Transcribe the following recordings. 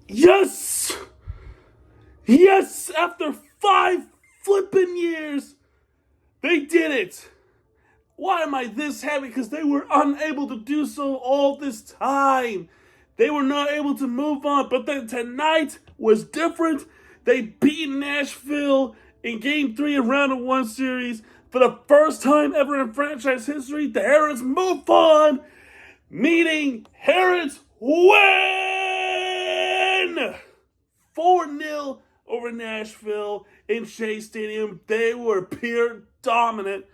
Yes! Yes! After 5 flipping years, they did it! Why am I this happy? Because they were unable to do so all this time. They were not able to move on. But then tonight was different. They beat Nashville in Game 3 of Round of 1 series. For the first time ever in franchise history, the Herons move on, meaning Herons win! 4-0 over Nashville in Chase Stadium. They were pure dominant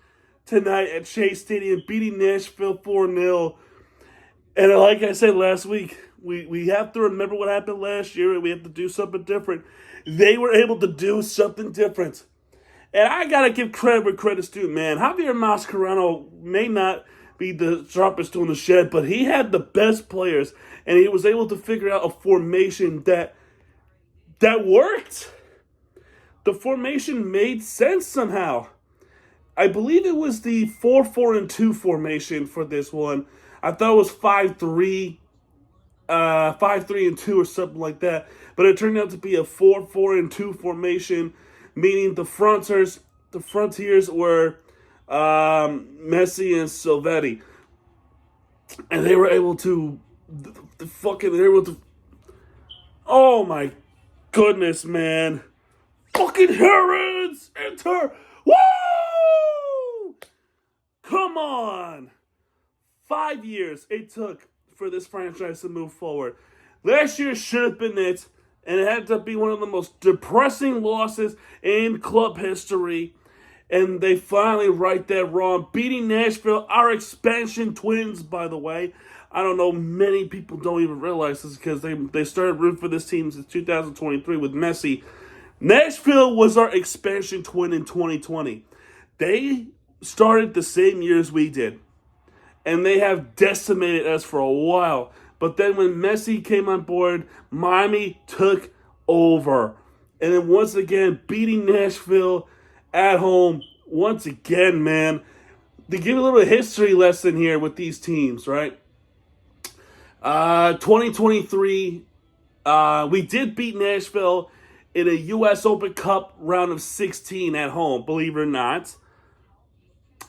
tonight at Chase Stadium, beating Nashville 4-0. And like I said last week, we have to remember what happened last year, and we have to do something different. They were able to do something different. And I got to give credit where credit's due, man. Javier Mascherano may not be the sharpest tool in the shed, but he had the best players, and he was able to figure out a formation that worked. The formation made sense somehow. I believe it was the 4-4-2 formation for this one. I thought it was 5-3, 5-3-2 or something like that. But it turned out to be a 4-4-2 formation, meaning the frontiers were Messi and Silvetti, and they were able to oh my goodness, man. Fucking Herons enter. Woo! Come on. 5 years it took for this franchise to move forward. Last year should have been it, and it had to be one of the most depressing losses in club history. And they finally right that wrong, beating Nashville, our expansion twins, by the way. I don't know, many people don't even realize this because they started rooting for this team since 2023 with Messi. Nashville was our expansion twin in 2020. They started the same year as we did, and they have decimated us for a while. But then when Messi came on board, Miami took over. And then once again, beating Nashville at home. Once again, man. To give a little history lesson here with these teams, right? 2023, we did beat Nashville in a U.S. Open Cup round of 16 at home, believe it or not.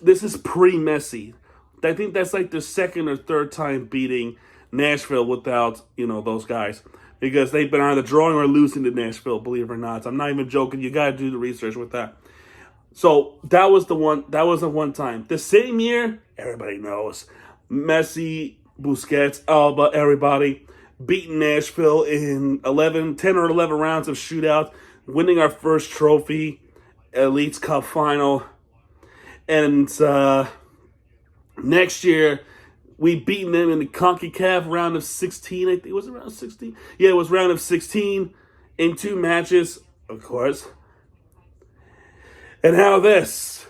This is pre-Messi. I think that's like the second or third time beating Nashville without, those guys. Because they've been either drawing or losing to Nashville, believe it or not. I'm not even joking. You got to do the research with that. So that was the one time. The same year, everybody knows, Messi, Busquets, Alba, everybody beating Nashville in 10 or 11 rounds of shootout, winning our first trophy, Elite's Cup final. And next year, we beaten them in the CONCACAF round of 16. I think it was around 16. Yeah, it was round of 16 in 2 matches, of course. And how this?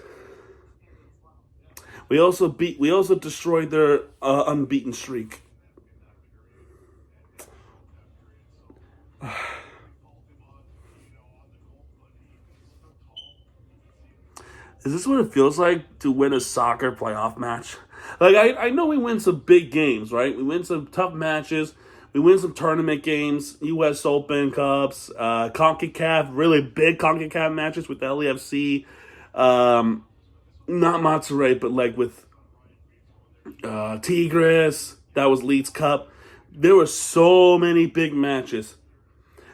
We also destroyed their unbeaten streak. Is this what it feels like to win a soccer playoff match? Like, I know we win some big games, right? We win some tough matches. We win some tournament games, U.S. Open Cups, CONCACAF, really big CONCACAF matches with LAFC. Not Monterrey, but like with Tigres. That was Leeds Cup. There were so many big matches.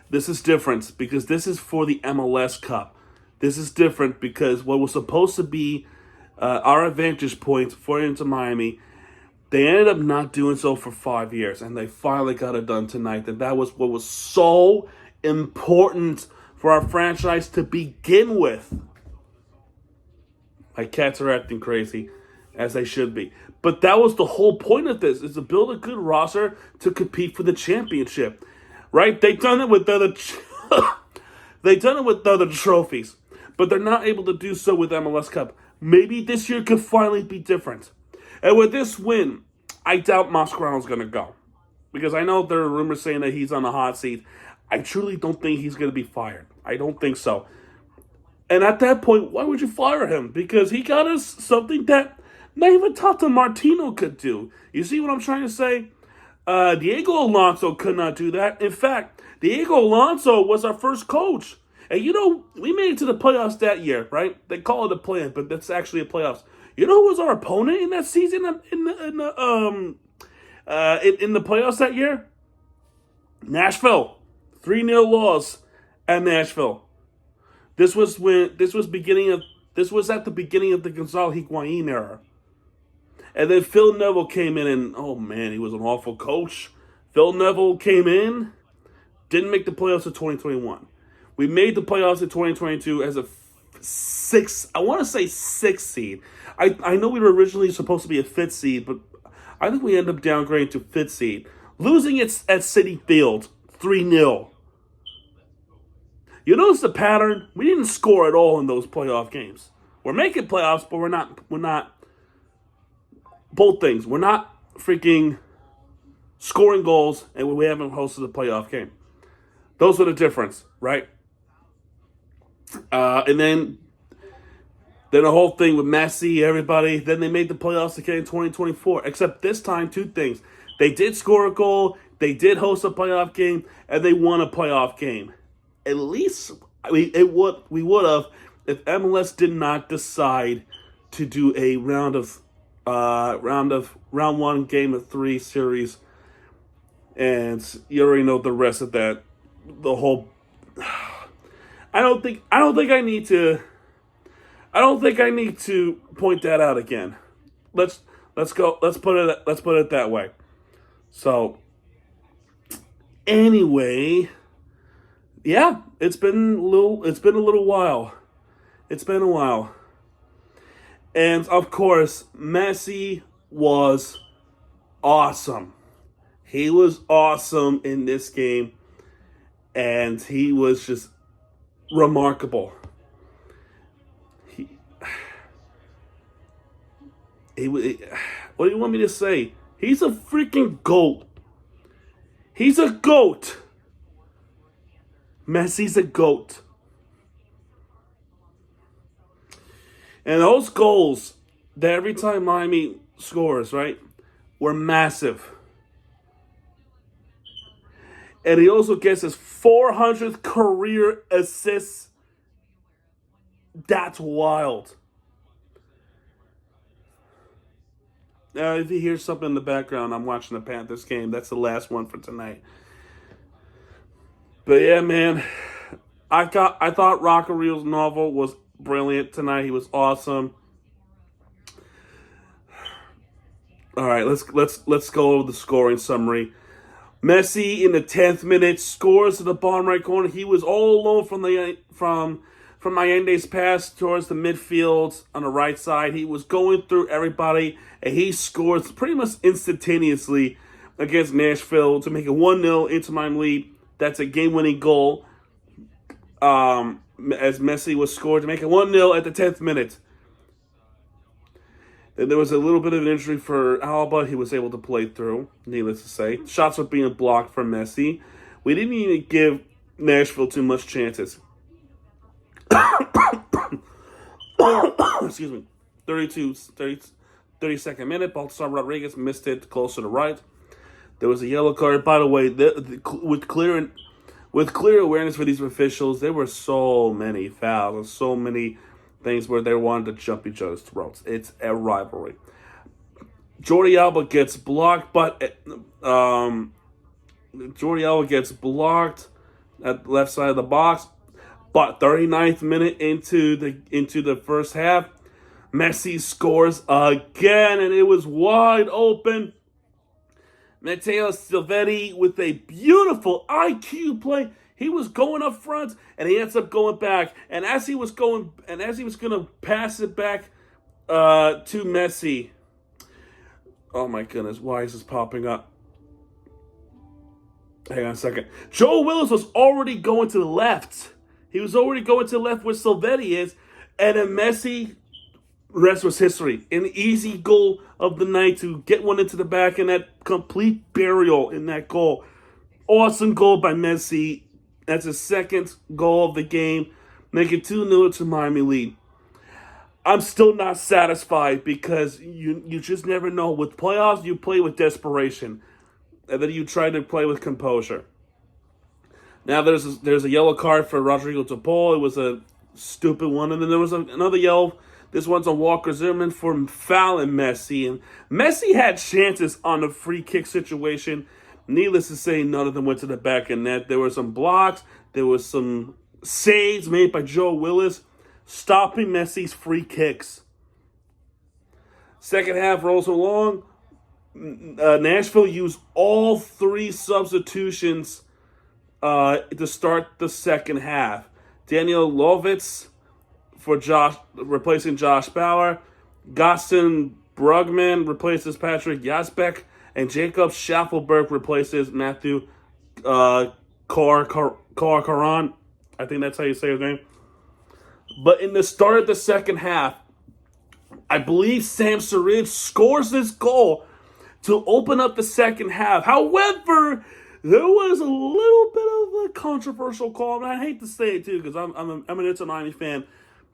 This is different because this is for the MLS Cup. This is different because what was supposed to be our advantage point for Inter Miami, they ended up not doing so for 5 years, and they finally got it done tonight. And that was what was so important for our franchise to begin with. My cats are acting crazy, as they should be. But that was the whole point of this, is to build a good roster to compete for the championship. Right? They've done it with other trophies, but they're not able to do so with MLS Cup. Maybe this year could finally be different. And with this win, I doubt Mascherano's going to go. Because I know there are rumors saying that he's on the hot seat. I truly don't think he's going to be fired. I don't think so. And at that point, why would you fire him? Because he got us something that not even Tata Martino could do. You see what I'm trying to say? Diego Alonso could not do that. In fact, Diego Alonso was our first coach. And we made it to the playoffs that year, right? They call it a play-in, but that's actually a playoffs. You know who was our opponent in that season in the playoffs that year? Nashville. 3-0 loss at Nashville. This was at the beginning of the Gonzalo Higuain era. And then Phil Neville came in, and oh man, he was an awful coach. Phil Neville came in, didn't make the playoffs in 2021. We made the playoffs in 2022 as a sixth seed. I know we were originally supposed to be a fifth seed, but I think we ended up downgrading to fifth seed. Losing it at Citi Field, 3-0. You notice the pattern? We didn't score at all in those playoff games. We're making playoffs, but we're not both things. We're not freaking scoring goals, and we haven't hosted a playoff game. Those are the difference, right? And then the whole thing with Messi, everybody. Then they made the playoffs again in 2024. Except this time, two things. They did score a goal, they did host a playoff game, and they won a playoff game. At least we would have if MLS did not decide to do a round one game of 3 series, and you already know the rest of that. The whole. I don't think I need to point that out again. Let's go. Let's put it that way. So anyway, yeah, it's been a little while. It's been a while. And of course, Messi was awesome. He was awesome in this game, and he was just remarkable. What do you want me to say? He's a freaking GOAT. He's a GOAT. Messi's a GOAT. And those goals that every time Miami scores, right, were massive. And he also gets his 400th career assists. That's wild. If you hear something in the background, I'm watching the Panthers game. That's the last one for tonight. But yeah, man, I thought Rockareel's novel was brilliant tonight. He was awesome. All right, let's go over the scoring summary. Messi in the 10th minute scores to the bottom right corner. He was all alone from Allende's pass towards the midfield on the right side. He was going through everybody, and he scores pretty much instantaneously against Nashville to make it 1-0 into Miami lead. That's a game-winning goal as Messi was scored to make it 1-0 at the 10th minute. Then there was a little bit of an injury for Alba. He was able to play through, needless to say. Shots were being blocked from Messi. We didn't even give Nashville too much chances. Excuse me. 32nd minute, Baltasar Rodriguez missed it close to the right. There was a yellow card. By the way, with clear awareness for these officials, there were so many fouls and so many things where they wanted to jump each other's throats. It's a rivalry. Jordi Alba gets blocked, but Jordi Alba gets blocked at the left side of the box. But 39th minute into the first half, Messi scores again, and it was wide open. Matteo Silvetti with a beautiful IQ play. He was going up front, and he ends up going back. And as he was going to pass it back to Messi, oh my goodness, why is this popping up? Hang on a second. Joe Willis was already going to the left. He was already going to the left where Silvetti is, and then Messi, rest was history. An easy goal of the night to get one into the back, and that complete burial in that goal. Awesome goal by Messi. That's his second goal of the game, making 2-0 to Miami lead. I'm still not satisfied because you just never know. With playoffs, you play with desperation. and then you try to play with composure. Now there's a yellow card for Rodrigo Topol. It was a stupid one, and then there was another yellow. This one's on Walker Zimmerman for fouling Messi, and Messi had chances on the free kick situation. Needless to say, none of them went to the back of net. There were some blocks. There was some saves made by Joe Willis, stopping Messi's free kicks. Second half rolls along. Nashville used all three substitutions to start the second half. Daniel Lovitz for replacing Josh Bauer. Gaston Brugman replaces Patrick Jasbeck. And Jacob Schaffelberg replaces Matthew Karan. I think that's how you say his name. But in the start of the second half, I believe Sam Surridge scores this goal to open up the second half. However, there was a little bit of a controversial call, and I hate to say it too because I'm an Inter Miami fan.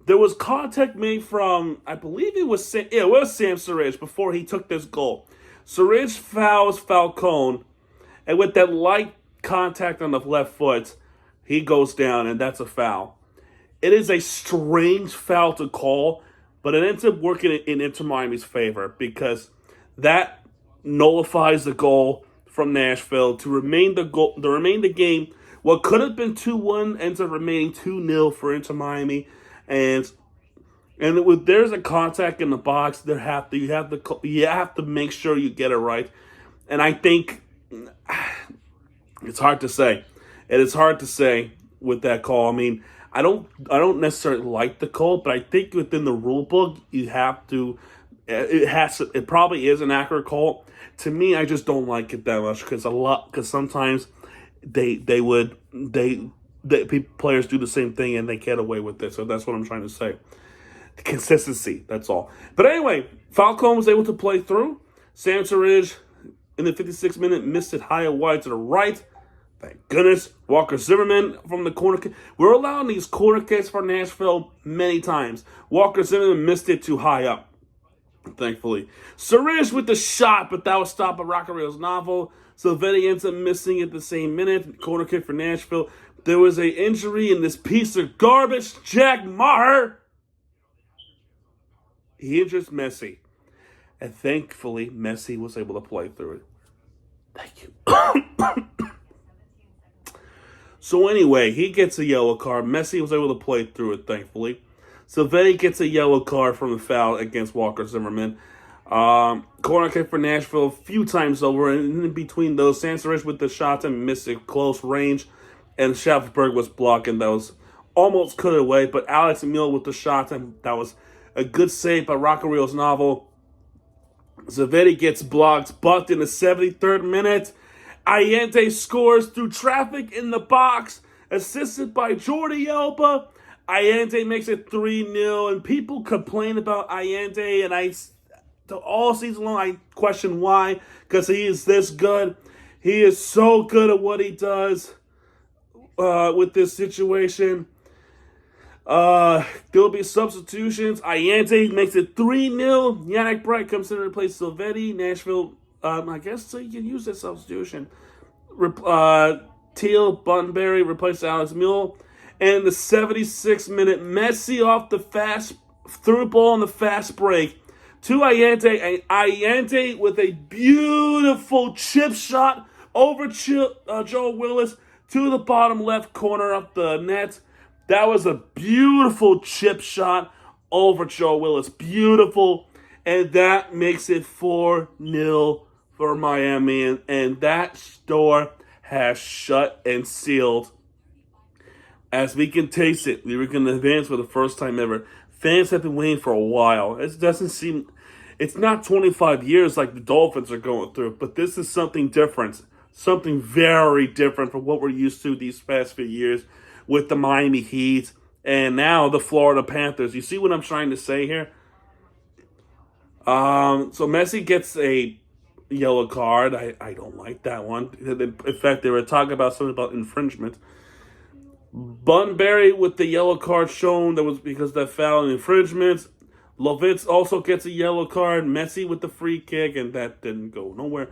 There was contact made from, I believe it was Sam Surridge before he took this goal. Surridge fouls Falcone, and with that light contact on the left foot, he goes down, and that's a foul. It is a strange foul to call, but it ends up working in Inter Miami's favor because that nullifies the goal from Nashville to remain the game. What could have been 2-1 ends up remaining 2-0 for Inter Miami, and with there's a contact in the box, you have to make sure you get it right. And I think it's hard to say. It is hard to say with that call. I mean, I don't necessarily like the call, but I think within the rule book you have to. It probably is an accurate call. To me, I just don't like it that much because sometimes players do the same thing and they get away with it. So that's what I'm trying to say. The consistency, that's all. But anyway, Falcone was able to play through. Sam Surridge in the 56th minute missed it high and wide to the right. Thank goodness. Walker Zimmerman from the corner kick. We're allowing these corner kicks for Nashville many times. Walker Zimmerman missed it too high up, thankfully. Surridge with the shot, but that was stopped by Rockefeller's novel. Silvetti ends up missing it the same minute. Corner kick for Nashville. There was an injury in this piece of garbage. Jack Maher. He injures Messi. And thankfully, Messi was able to play through it. Thank you. So anyway, he gets a yellow card. Messi was able to play through it, thankfully. Silvetti gets a yellow card from the foul against Walker Zimmerman. Corner kick for Nashville a few times over. And in between those, Sansaridge with the shot and missed it close range. And Schafferberg was blocking those. Almost cut it away, but Alex Emil with the shot, and that was a good save by Rockefeller's novel. Zavetti gets bucked in the 73rd minute. Allende scores through traffic in the box, assisted by Jordi Alba. Allende makes it 3-0, and people complain about Allende, and all season long I question why, because he is this good. He is so good at what he does with this situation. There'll be substitutions. Allende makes it 3-0. Yannick Bright comes in to replace Silvetti. Nashville, I guess so you can use that substitution. Teal Bunbury replaces Alex Mule. And the 76th minute, Messi off the through ball on the fast break to Allende. And Allende with a beautiful chip shot over Joe Willis to the bottom left corner of the net. That was a beautiful chip shot over Joe Willis. Beautiful. And that makes it 4-0 for Miami. And that door has shut and sealed. As we can taste it, we were going to advance for the first time ever. Fans have been waiting for a while. It doesn't seem... It's not 25 years like the Dolphins are going through, but this is something different. Something very different from what we're used to these past few years with the Miami Heat and now the Florida Panthers. You see what I'm trying to say here? So Messi gets a yellow card. I don't like that one. In fact, they were talking about something about infringement. Bunbury with the yellow card shown, that was because of that foul and infringement. Lovitz also gets a yellow card. Messi with the free kick, and that didn't go nowhere.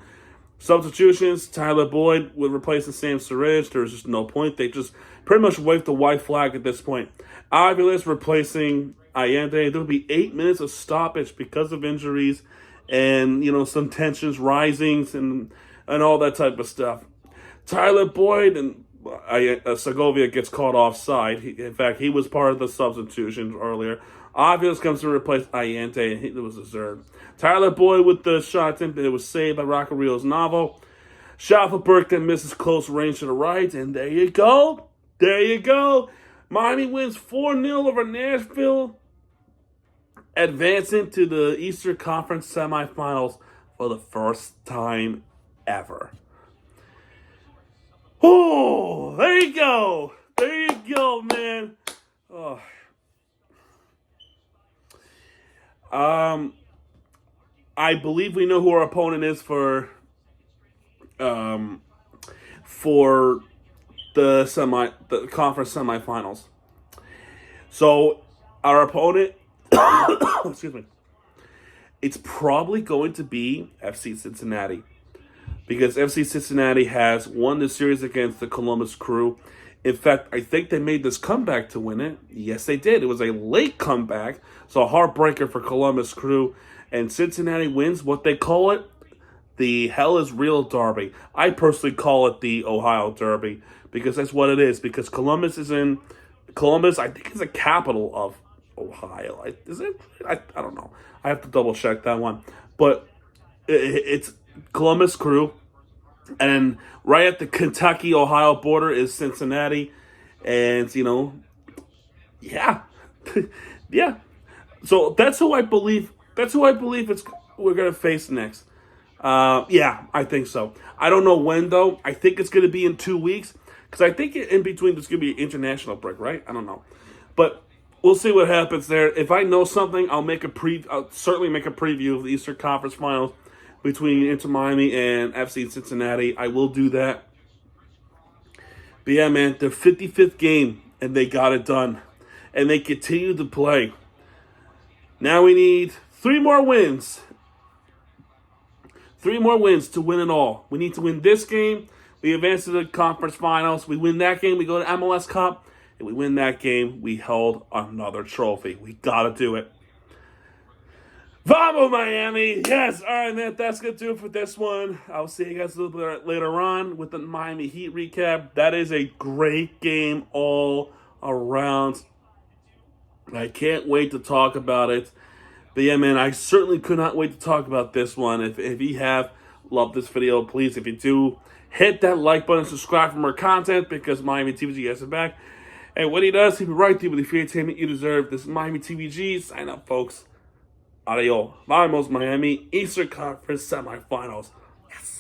Substitutions, Tyler Boyd would replace Sam Surridge. There was just no point. They just pretty much waved the white flag at this point. Aviles replacing Allende. There will be 8 minutes of stoppage because of injuries and, some tensions rising and all that type of stuff. Tyler Boyd and Segovia gets caught offside. In fact, he was part of the substitutions earlier. Aviles comes to replace Allende, and it was deserved. Tyler Boyd with the shot attempt, it was saved by Rockerillo's Navo. Shot for Burke that misses close range to the right, and there you go. There you go. Miami wins 4-0 over Nashville, advancing to the Eastern Conference semifinals for the first time ever. Oh, there you go. There you go, man. Oh. I believe we know who our opponent is for the conference semifinals. So our opponent, excuse me, it's probably going to be FC Cincinnati, because FC Cincinnati has won the series against the Columbus Crew. In fact, I think they made this comeback to win it. Yes, they did. It was a late comeback, so a heartbreaker for Columbus Crew. And Cincinnati wins what they call it, the Hell is Real Derby. I personally call it the Ohio Derby, because that's what it is. Because Columbus, I think, is the capital of Ohio. Is it? I don't know. I have to double check that one. But it's Columbus Crew. And right at the Kentucky-Ohio border is Cincinnati. And, yeah. Yeah. So that's who I believe we're going to face next. Yeah, I think so. I don't know when, though. I think it's going to be in 2 weeks. Because I think in between there's going to be an international break, right? I don't know. But we'll see what happens there. If I know something, I'll certainly make a preview of the Eastern Conference Finals between Inter Miami and FC Cincinnati. I will do that. But yeah, man, their 55th game, and they got it done. And they continue to play. Now we need 3 more wins. 3 more wins to win it all. We need to win this game. We advance to the conference finals. We win that game, we go to MLS Cup. And we win that game, we hold another trophy. We got to do it. Vamos, Miami! Yes! All right, man, that's going to do it for this one. I'll see you guys a little bit later on with the Miami Heat recap. That is a great game all around. I can't wait to talk about it. But yeah, man, I certainly could not wait to talk about this one. If you have loved this video, please, if you do, hit that like button, subscribe for more content, because Miami TVG has it back. And when he does, he'll be right there with the free entertainment you deserve. This is Miami TVG. Sign up, folks. Adios. Vamos, Miami. Eastern Conference semifinals. Yes.